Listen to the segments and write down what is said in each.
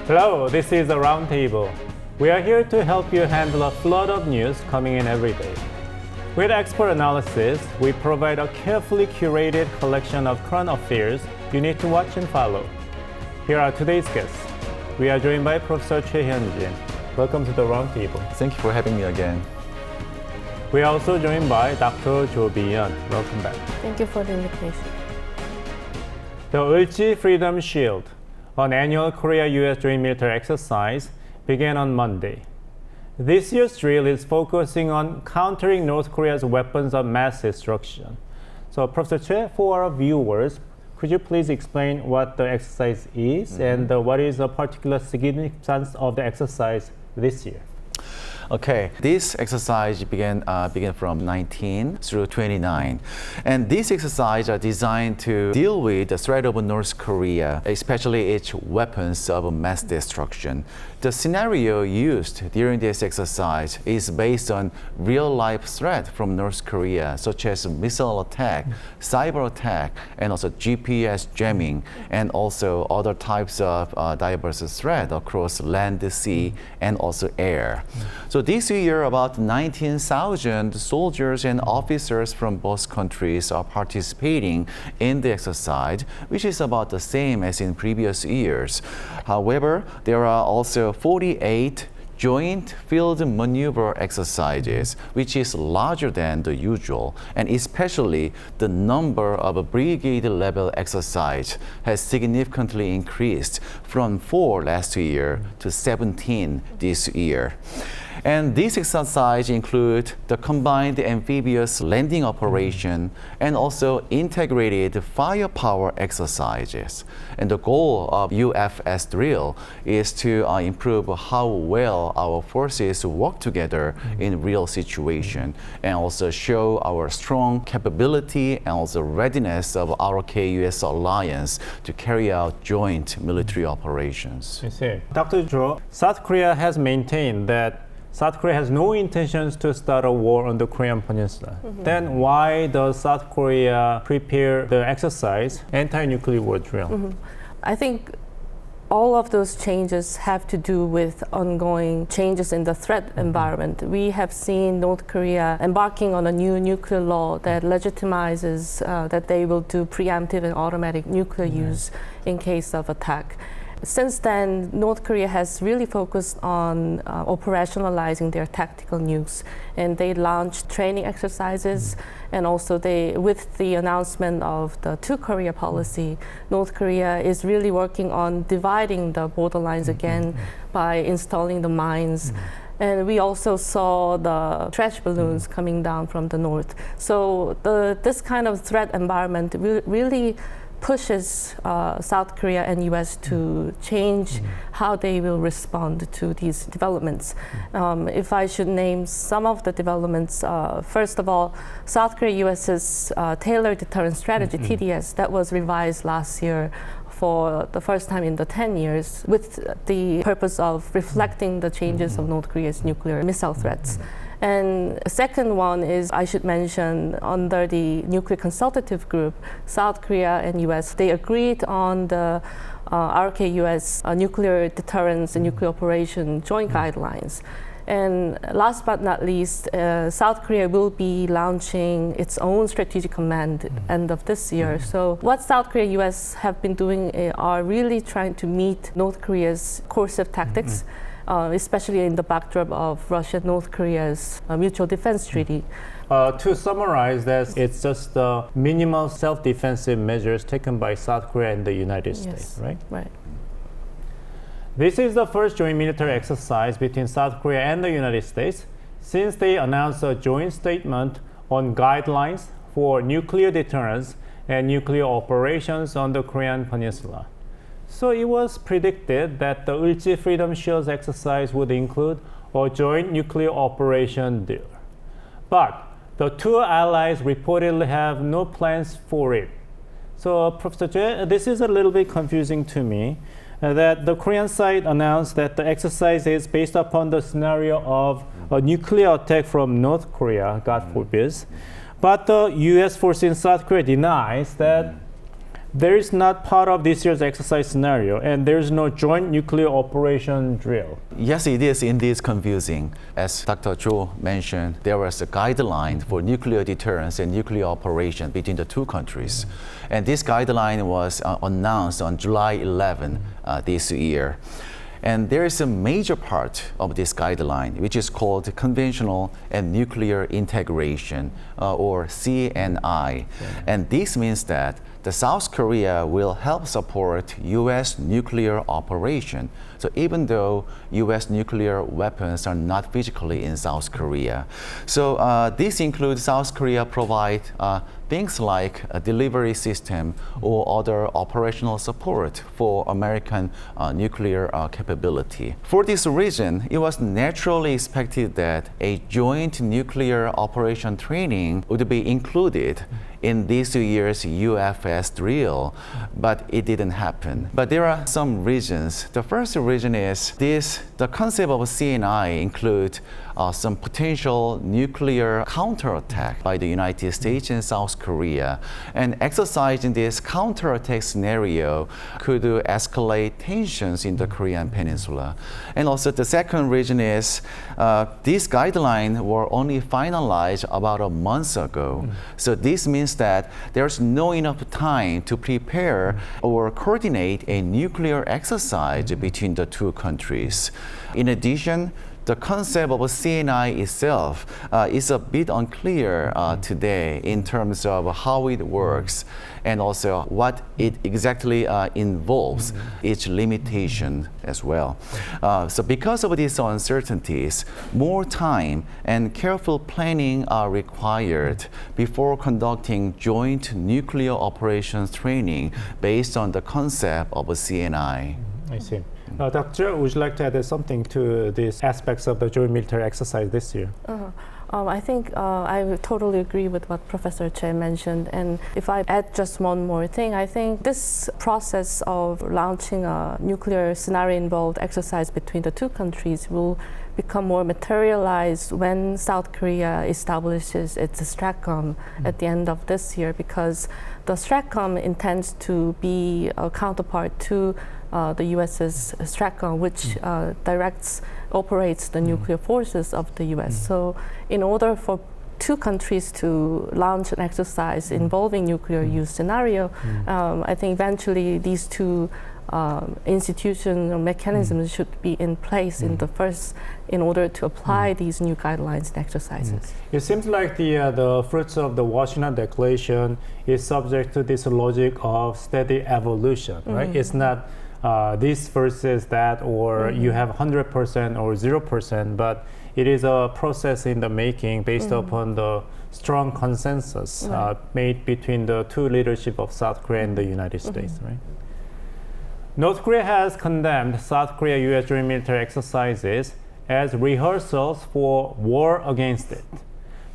Hello, this is the Roundtable. We are here to help you handle a flood of news coming in every day. With expert analysis, we provide a carefully curated collection of current affairs you need to watch and follow. Here are today's guests. We are joined by Professor Choi Hyun-jin. Welcome to the Roundtable. Thank you for having me again. We are also joined by Dr. Jo Bi-yeon. Welcome back. Thank you for the invitation. The Ulchi Freedom Shield, an annual Korea-US joint military exercise, began on Monday. This year's drill is focusing on countering North Korea's weapons of mass destruction. So, Professor Choi, for our viewers, could you please explain what the exercise is and what is the particular significance of the exercise this year? Okay, this exercise began from 19 through 29. And these exercises are designed to deal with the threat of North Korea, especially its weapons of mass destruction. The scenario used during this exercise is based on real-life threat from North Korea, such as missile attack, cyber attack, and also GPS jamming, and also other types of diverse threat across land, sea, and also air. So this year, about 19,000 soldiers and officers from both countries are participating in the exercise, which is about the same as in previous years. However, there are also 48 joint field maneuver exercises, which is larger than the usual, and especially the number of brigade level exercise has significantly increased from 4 last year to 17 this year. And these exercises include the combined amphibious landing operation and also integrated firepower exercises. And the goal of UFS drill is to improve how well our forces work together in real situation and also show our strong capability and also readiness of our KUS alliance to carry out joint military operations. I see. Dr. Jo, South Korea has maintained that South Korea has no intentions to start a war on the Korean Peninsula. Then why does South Korea prepare the exercise anti-nuclear war drill? I think all of those changes have to do with ongoing changes in the threat environment. We have seen North Korea embarking on a new nuclear law that legitimizes that they will do preemptive and automatic nuclear use in case of attack. Since then, North Korea has really focused on operationalizing their tactical nukes, and they launched training exercises, and also with the announcement of the Two Korea policy, North Korea is really working on dividing the borderlines again by installing the mines. And we also saw the trash balloons coming down from the north. So this kind of threat environment really pushes South Korea and US to change how they will respond to these developments. If I should name some of the developments, first of all, South Korea US's tailored deterrence strategy, TDS, that was revised last year for the first time in the 10 years with the purpose of reflecting the changes of North Korea's nuclear missile threats. And the second one is, I should mention, under the Nuclear Consultative Group, South Korea and US, they agreed on the RK-US nuclear deterrence and nuclear operation joint guidelines. And last but not least, South Korea will be launching its own strategic command end of this year. So what South Korea and US have been doing are really trying to meet North Korea's coercive tactics, especially in the backdrop of Russia and North Korea's mutual defense treaty. To summarize that, it's just the minimal self-defensive measures taken by South Korea and the United States, right? Right. This is the first joint military exercise between South Korea and the United States since they announced a joint statement on guidelines for nuclear deterrence and nuclear operations on the Korean Peninsula. So it was predicted that the Ulchi Freedom Shield exercise would include a joint nuclear operation there. But the two allies reportedly have no plans for it. So, Professor Choi, this is a little bit confusing to me. That the Korean side announced that the exercise is based upon the scenario of a nuclear attack from North Korea, God forbid. But the US force in South Korea denies that there is not part of this year's exercise scenario, and there is no joint nuclear operation drill. Yes, it is indeed confusing. As Dr. Zhou mentioned, there was a guideline for nuclear deterrence and nuclear operation between the two countries. And this guideline was announced on July 11 this year. And there is a major part of this guideline, which is called Conventional and Nuclear Integration, or CNI. And this means that the South Korea will help support U.S. nuclear operation. So even though U.S. nuclear weapons are not physically in South Korea. So this includes South Korea provide things like a delivery system or other operational support for American nuclear capability. For this reason, it was naturally expected that a joint nuclear operation training would be included in this year's UFS drill, but it didn't happen. But there are some reasons. The first reason is the concept of CNI include some potential nuclear counterattack by the United States and South Korea. And exercising this counterattack scenario could escalate tensions in the Korean Peninsula. And also the second reason is these guidelines were only finalized about a month ago. So this means that there's no enough time to prepare or coordinate a nuclear exercise between the two countries. In addition, the concept of CNI itself is a bit unclear today in terms of how it works and also what it exactly involves, its limitation as well. So because of these uncertainties, more time and careful planning are required before conducting joint nuclear operations training based on the concept of a CNI. I see. Dr. Would you like to add something to these aspects of the joint military exercise this year? I think I would totally agree with what Professor Che mentioned. And if I add just one more thing, I think this process of launching a nuclear scenario-involved exercise between the two countries will become more materialized when South Korea establishes its STRATCOM at the end of this year, because the STRATCOM intends to be a counterpart to the US's STRATCOM, which operates the nuclear forces of the US. So in order for two countries to launch an exercise involving nuclear use scenario, I think eventually these two institutions or mechanisms should be in place in order to apply these new guidelines and exercises. It seems like the fruits of the Washington Declaration is subject to this logic of steady evolution, right? It's not this versus that, or you have 100% or 0%, but it is a process in the making based upon the strong consensus made between the two leadership of South Korea and the United States, right? North Korea has condemned South Korea-US joint military exercises as rehearsals for war against it.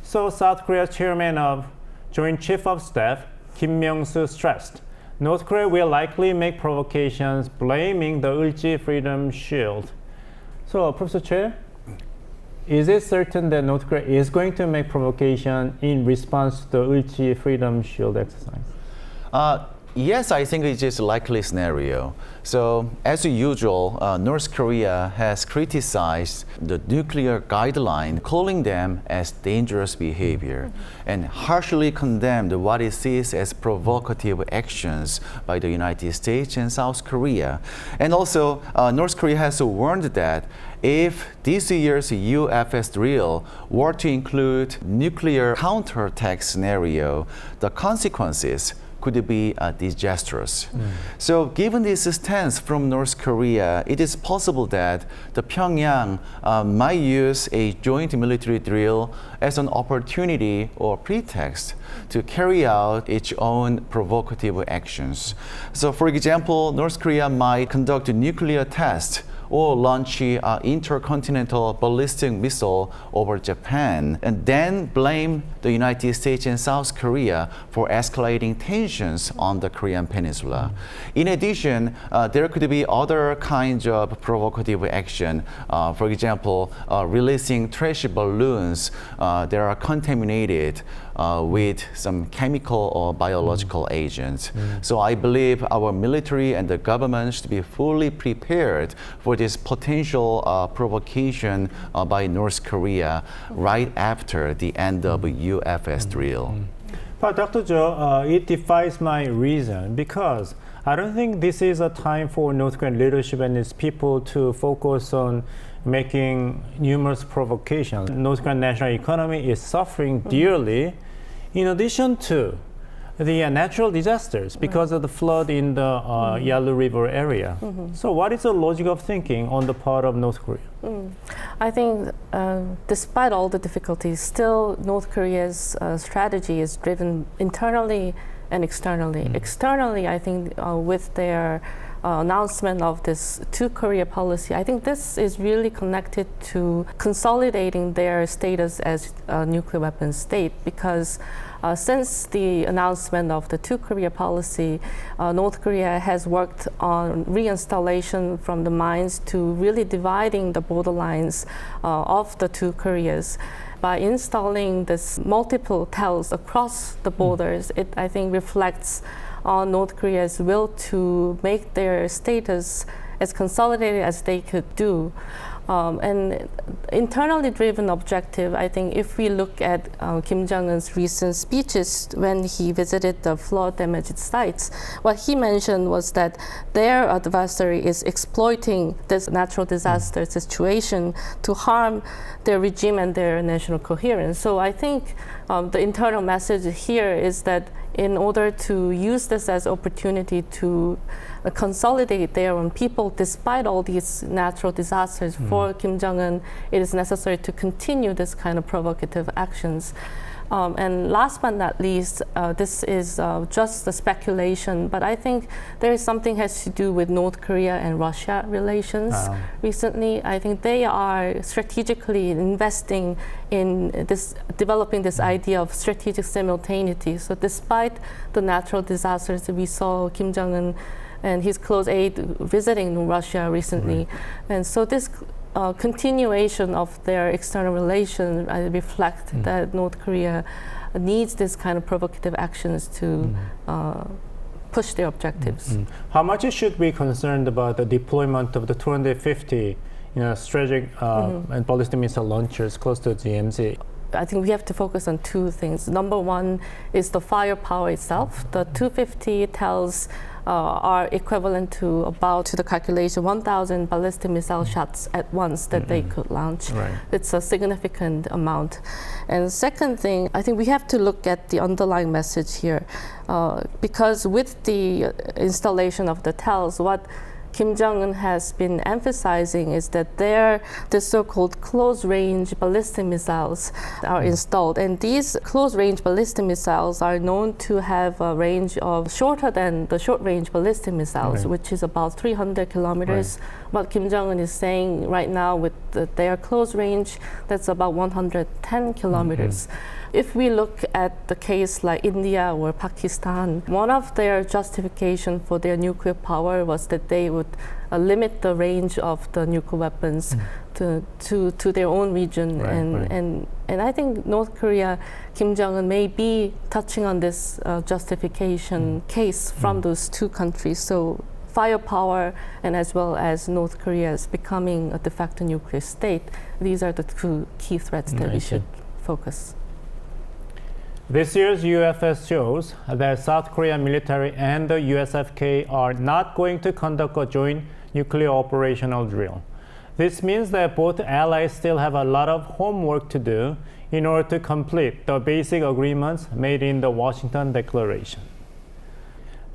So South Korea's chairman of Joint Chief of Staff, Kim Myung-soo, stressed North Korea will likely make provocations blaming the Ulchi Freedom Shield. So, Professor Che, is it certain that North Korea is going to make provocation in response to the Ulchi Freedom Shield exercise? Yes, I think it is a likely scenario. So, as usual, North Korea has criticized the nuclear guideline, calling them as dangerous behavior, and harshly condemned what it sees as provocative actions by the United States and South Korea. And also, North Korea has warned that if this year's UFS drill were to include nuclear counterattack scenario, the consequences could be disastrous. So given this stance from North Korea, it is possible that the Pyongyang might use a joint military drill as an opportunity or pretext to carry out its own provocative actions. So for example, North Korea might conduct a nuclear test or launch an intercontinental ballistic missile over Japan, and then blame the United States and South Korea for escalating tensions on the Korean Peninsula. In addition, there could be other kinds of provocative action. For example, releasing trash balloons that are contaminated with some chemical or biological agents. So I believe our military and the government should be fully prepared for this potential provocation by North Korea right after the end of UFS drill. But Dr. Joe, it defies my reason because I don't think this is a time for North Korean leadership and its people to focus on making numerous provocations. North Korean national economy is suffering dearly, in addition to the natural disasters because of the flood in the Yalu River area. So what is the logic of thinking on the part of North Korea? I think despite all the difficulties, still North Korea's strategy is driven internally and externally. Externally, I think with their announcement of this two Korea policy, I think this is really connected to consolidating their status as a nuclear weapons state because since the announcement of the two Korea policy, North Korea has worked on reinstallation from the mines to really dividing the borderlines of the two Koreas. By installing this multiple tells across the borders, it I think reflects on North Korea's will to make their status as consolidated as they could do. And internally driven objective, I think if we look at Kim Jong-un's recent speeches when he visited the flood damaged sites, what he mentioned was that their adversary is exploiting this natural disaster situation to harm their regime and their national coherence. So I think the internal message here is that in order to use this as opportunity to consolidate their own people despite all these natural disasters for Kim Jong-un, it is necessary to continue this kind of provocative actions. And last but not least, this is just a speculation, but I think there is something has to do with North Korea and Russia relations recently. I think they are strategically investing in this, developing this idea of strategic simultaneity. So despite the natural disasters that we saw Kim Jong-un and his close aide visiting Russia recently, and so this continuation of their external relations reflect that North Korea needs this kind of provocative actions to push their objectives. How much should we be concerned about the deployment of the 250 strategic and ballistic missile launchers close to GMZ? I think we have to focus on two things. Number one is the firepower itself. The 250 tells are equivalent to about, to the calculation, 1,000 ballistic missile shots at once that they could launch. Right. It's a significant amount. And second thing, I think we have to look at the underlying message here. Because with the installation of the TELs, what Kim Jong-un has been emphasizing is that the so-called close-range ballistic missiles are installed. And these close-range ballistic missiles are known to have a range of shorter than the short-range ballistic missiles, which is about 300 kilometers. What Kim Jong-un is saying right now with their close range, that's about 110 kilometers. If we look at the case like India or Pakistan, one of their justification for their nuclear power was that they would limit the range of the nuclear weapons to their own region. And I think North Korea, Kim Jong-un may be touching on this justification case from those two countries. So firepower and as well as North Korea is becoming a de facto nuclear state. These are the two key threats that we should focus. This year's UFS shows that South Korean military and the USFK are not going to conduct a joint nuclear operational drill. This means that both allies still have a lot of homework to do in order to complete the basic agreements made in the Washington Declaration.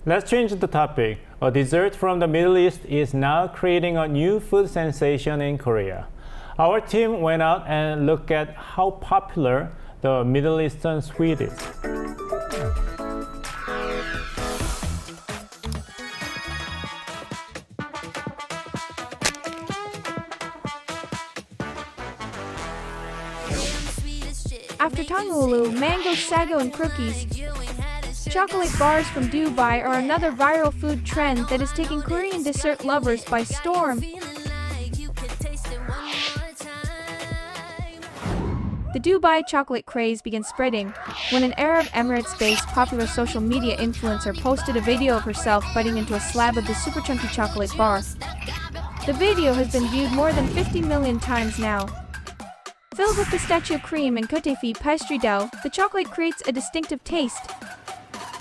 Let's change the topic. A dessert from the Middle East is now creating a new food sensation in Korea. Our team went out and looked at how popular the Middle Eastern sweet is. After Tangulu, mango, sago, and cookies, chocolate bars from Dubai are another viral food trend that is taking Korean dessert lovers by The Dubai chocolate craze began spreading when an Arab Emirates-based popular social media influencer posted a video of herself biting into a slab of the super chunky chocolate bar. The video has been viewed more than 50 million times now. Filled with pistachio cream and kutefi pastry dough, the chocolate creates a distinctive taste.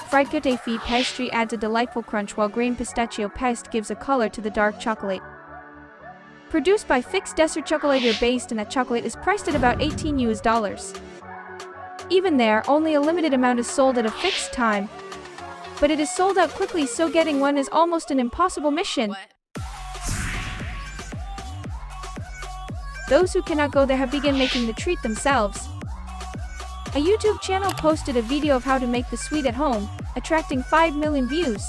Fried kutefi pastry adds a delightful crunch while grain pistachio paste gives a color to the dark chocolate. Produced by Fix Desert Chocolater based in that chocolate is priced at about $18. Even there, only a limited amount is sold at a fixed time. But it is sold out quickly, so getting one is almost an impossible mission. Those who cannot go there have begun making the treat themselves. A YouTube channel posted a video of how to make the sweet at home, attracting 5 million views.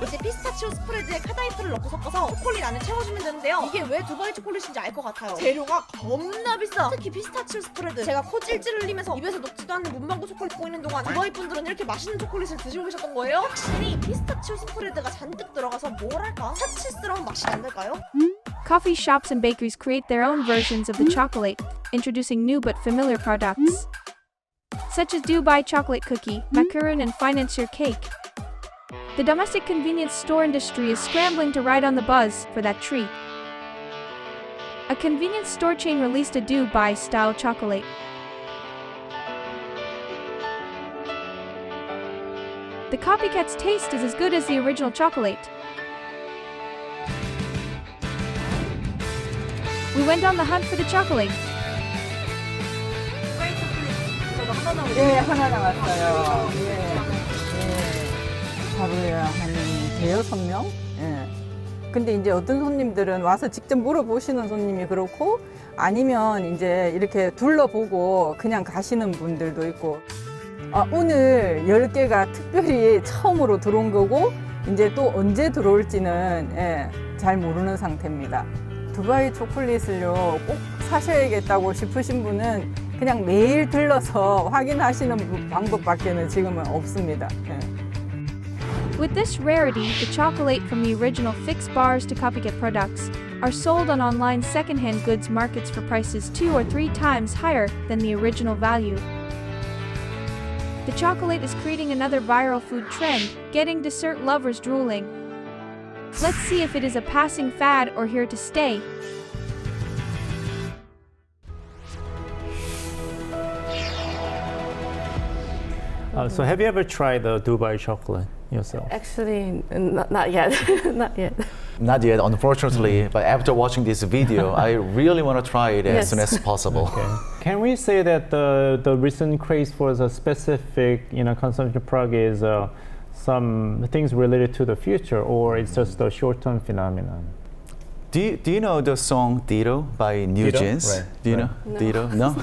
이제 피스타치오 스프레드에 카다이프를 넣고 섞어서 초콜릿 안에 채워주면 되는데요. 이게 왜 두바이 초콜릿인지 알 것 같아요. 재료가 겁나 비싸. 특히 피스타치오 스프레드. 제가 코 찔찔 흘리면서 입에서 녹지도 않는 문방구 초콜릿 먹고 있는 동안 두바이 분들은 이렇게 맛있는 초콜릿을 드시고 계셨던 거예요? 확실히 피스타치오 스프레드가 잔뜩 들어가서 뭐랄까? 사치스러운 맛이 안 날까요? Coffee shops and bakeries create their own versions of the chocolate, introducing new but familiar products, such as Dubai chocolate cookie, macaroon, and financier cake. The domestic convenience store industry is scrambling to ride on the buzz for that treat. A convenience store chain released a Dubai-style chocolate. The copycat's taste is as good as the original chocolate. We went on the hunt for the chocolate. 예, 하나 나왔어요. 예. 하루에 한 대여섯 명? 예. 근데 이제 어떤 손님들은 와서 직접 물어보시는 손님이 그렇고 아니면 이제 이렇게 둘러보고 그냥 가시는 분들도 있고 오늘 10개가 특별히 처음으로 들어온 거고 이제 또 언제 들어올지는 예, 잘 모르는 상태입니다. 두바이 초콜릿을요 꼭 사셔야겠다고 싶으신 분은 그냥 매일 들러서 확인하시는 방법밖에는 지금은 없습니다. 예. With this rarity, the chocolate from the original fixed bars to copycat products are sold on online secondhand goods markets for prices 2 or 3 times higher than the original value. The chocolate is creating another viral food trend, getting dessert lovers drooling. Let's see if it is a passing fad or here to stay. So have you ever tried the Dubai chocolate yourself? Actually, not yet. Not yet. Not yet, unfortunately, but after watching this video, I really want to try it as soon as possible. Okay. Can we say that the recent craze for the specific consumption product is some things related to the future, or it's just a short-term phenomenon? Do you know the song Ditto by New Ditto? Jeans? Right, Do you right. know Ditto? No?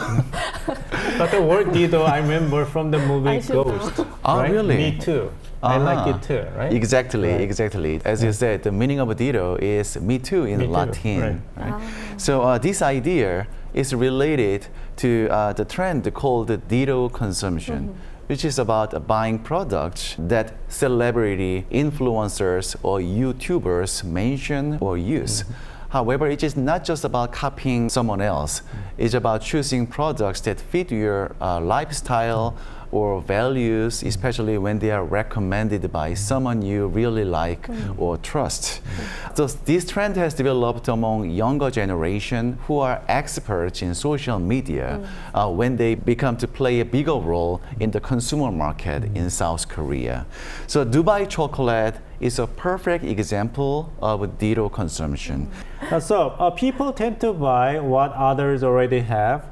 But the word Ditto, I remember from the movie I should know. Ghost. Oh, right? really? Me too. I like it too, right? Exactly, Right. exactly. As you said, the meaning of Ditto is me too in Me too, Latin. right. So this idea is related to the trend called Ditto consumption, which is about buying products that celebrity influencers or YouTubers mention or use. However, it is not just about copying someone else. It's about choosing products that fit your lifestyle or values, especially when they are recommended by someone you really like or trust. So this trend has developed among younger generation who are experts in social media when they become to play a bigger role in the consumer market in South Korea. So Dubai chocolate is a perfect example of Ditto consumption. So people tend to buy what others already have,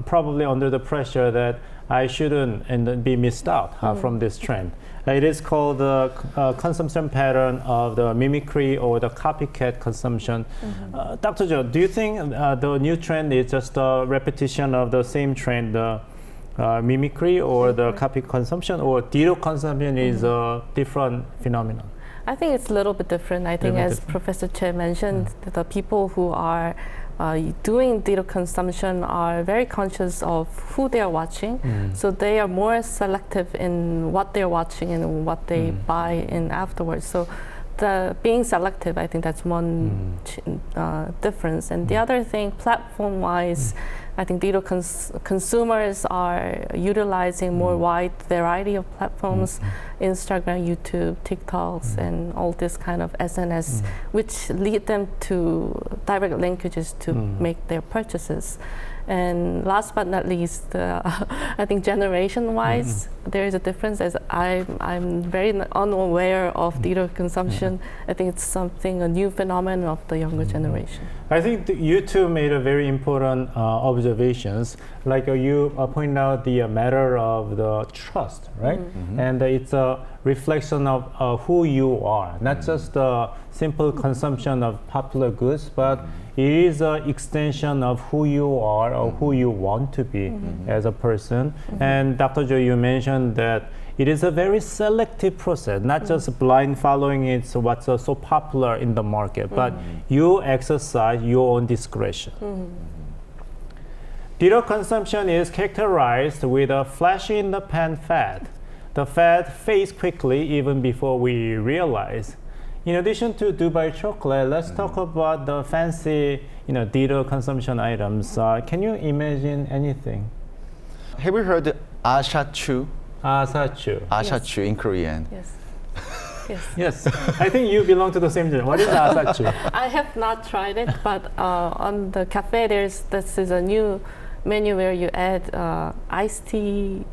probably under the pressure that I shouldn't be missed out from this trend. It is called the consumption pattern of the mimicry or the copycat consumption. Dr. Jo, do you think the new trend is just a repetition of the same trend, the mimicry or the copy consumption, or Ditto consumption is a different phenomenon? I think it's a little bit different. I think, as Professor Che mentioned, the people who are doing Ditto consumption are very conscious of who they are watching. So they are more selective in what they're watching and what they buy in afterwards. So the being selective, I think that's one difference. And the other thing, platform-wise, I think Ditto consumers are utilizing more wide variety of platforms, Instagram, YouTube, TikToks, and all this kind of SNS, which lead them to direct linkages to make their purchases. And last but not least, I think generation-wise, there is a difference. As I'm very unaware of Ditto consumption. I think it's a new phenomenon of the younger generation. I think you two made a very important observations. Like you point out the matter of the trust, right? And it's a reflection of who you are, not just the simple consumption of popular goods, but it is an extension of who you are or who you want to be as a person. And Dr. Jo, you mentioned that it is a very selective process, not just blind following it's what's so popular in the market, but you exercise your own discretion. Ditto consumption is characterized with a flash in the pan fad. The fad fades quickly even before we realize. In addition to Dubai chocolate, let's talk about the fancy, Ditto consumption items. Can you imagine anything? Have you heard Ashachu? Asachu. Ashachu in Korean. Yes. Yes. Yes, I think you belong to the same generation. What is asachu? I have not tried it, but on the cafe, this is a new menu where you add iced tea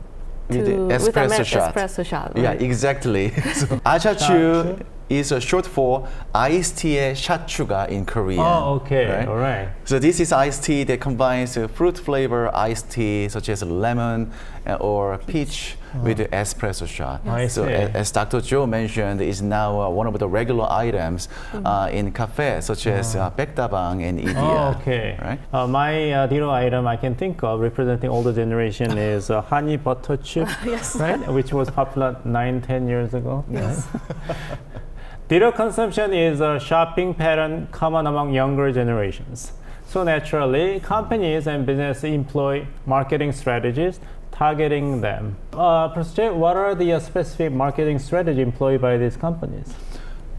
With the espresso shot. Espresso shot. Yeah, Right? exactly. So, Ashachu is short for iced tea shachuga in Korean. Oh, okay, right? all right. So this is iced tea that combines fruit flavor iced tea such as lemon or peach with the espresso shot. I So see. as Dr. Jo mentioned, is now one of the regular items in cafes such as Baekdabang and Idia. Oh, okay. Right? My Ditto item I can think of representing older generation is honey butter chip, Yes. right? Which was popular 9-10 years ago. Yes. Ditto consumption is a shopping pattern common among younger generations. So naturally, companies and businesses employ marketing strategies targeting them. Professor Jay, what are the specific marketing strategies employed by these companies?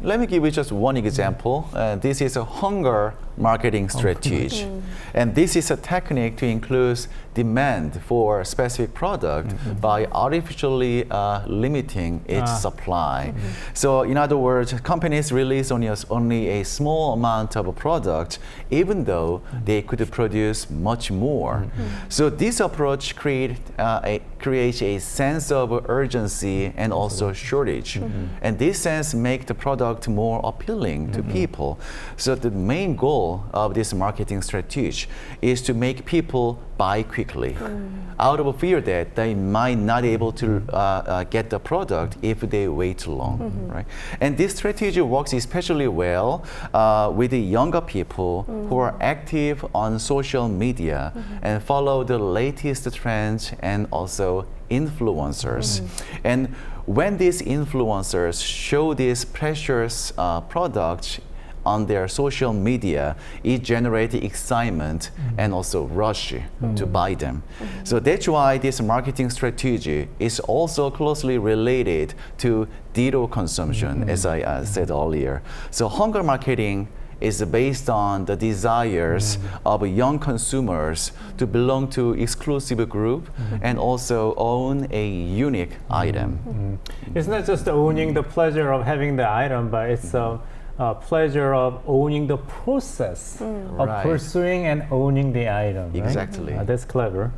Let me give you just one example. This is a hunger marketing strategy. And this is a technique to increase demand for a specific product by artificially limiting its supply. So in other words, companies release only a small amount of a product, even though they could produce much more. So this approach creates a sense of urgency and also shortage. And this sense makes the product more appealing to people. So the main goal of this marketing strategy is to make people buy quickly out of a fear that they might not be able to get the product if they wait too long, right? And this strategy works especially well with the younger people who are active on social media and follow the latest trends and also influencers. And when these influencers show these precious products on their social media, it generates excitement and also rush to buy them. So that's why this marketing strategy is also closely related to Ditto consumption, as I said earlier. So hunger marketing is based on the desires of young consumers to belong to exclusive group and also own a unique item. It's not just owning the pleasure of having the item, but it's a pleasure of owning the process of Right. pursuing and owning the item. Right? Exactly. That's clever.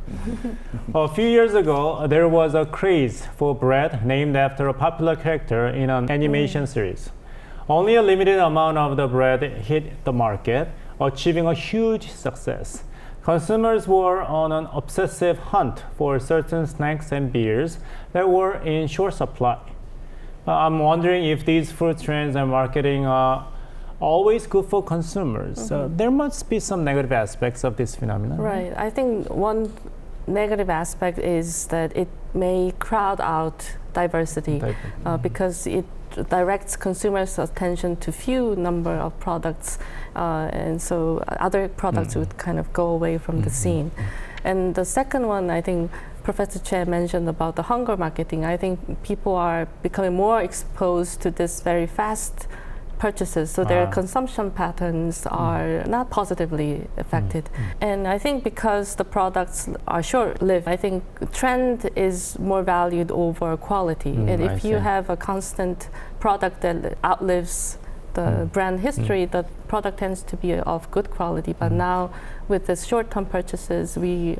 A few years ago, there was a craze for bread named after a popular character in an animation series. Only a limited amount of the bread hit the market, achieving a huge success. Consumers were on an obsessive hunt for certain snacks and beers that were in short supply. I'm wondering if these food trends and marketing are always good for consumers. There must be some negative aspects of this phenomenon. Right. I think one negative aspect is that it may crowd out diversity because it directs consumers' attention to few number of products, and so other products would kind of go away from the scene. And the second one, I think Professor Che mentioned about the hunger marketing. I think people are becoming more exposed to this very fast purchases, so their consumption patterns are not positively affected. And I think because the products are short-lived, I think trend is more valued over quality. And if you have a constant product that outlives the brand history, the product tends to be of good quality. But now, with the short-term purchases, we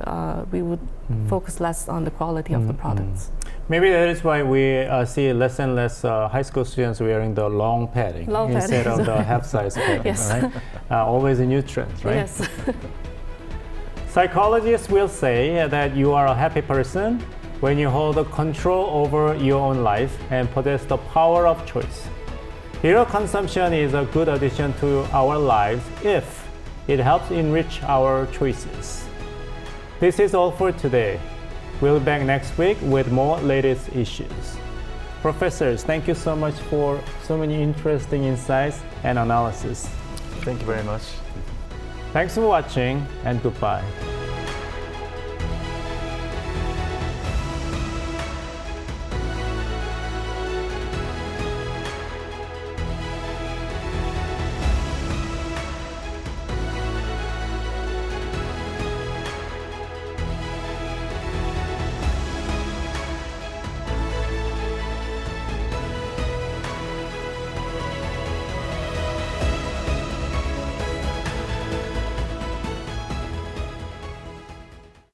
would focus less on the quality of the products. Maybe that is why we see less and less high school students wearing the long padding instead of the half-size padding, Yes. right? Always a new trend, right? Yes. Psychologists will say that you are a happy person when you hold the control over your own life and possess the power of choice. Hero consumption is a good addition to our lives if it helps enrich our choices. This is all for today. We'll be back next week with more latest issues. Professors, thank you so much for so many interesting insights and analysis. Thank you very much. Thanks for watching and goodbye.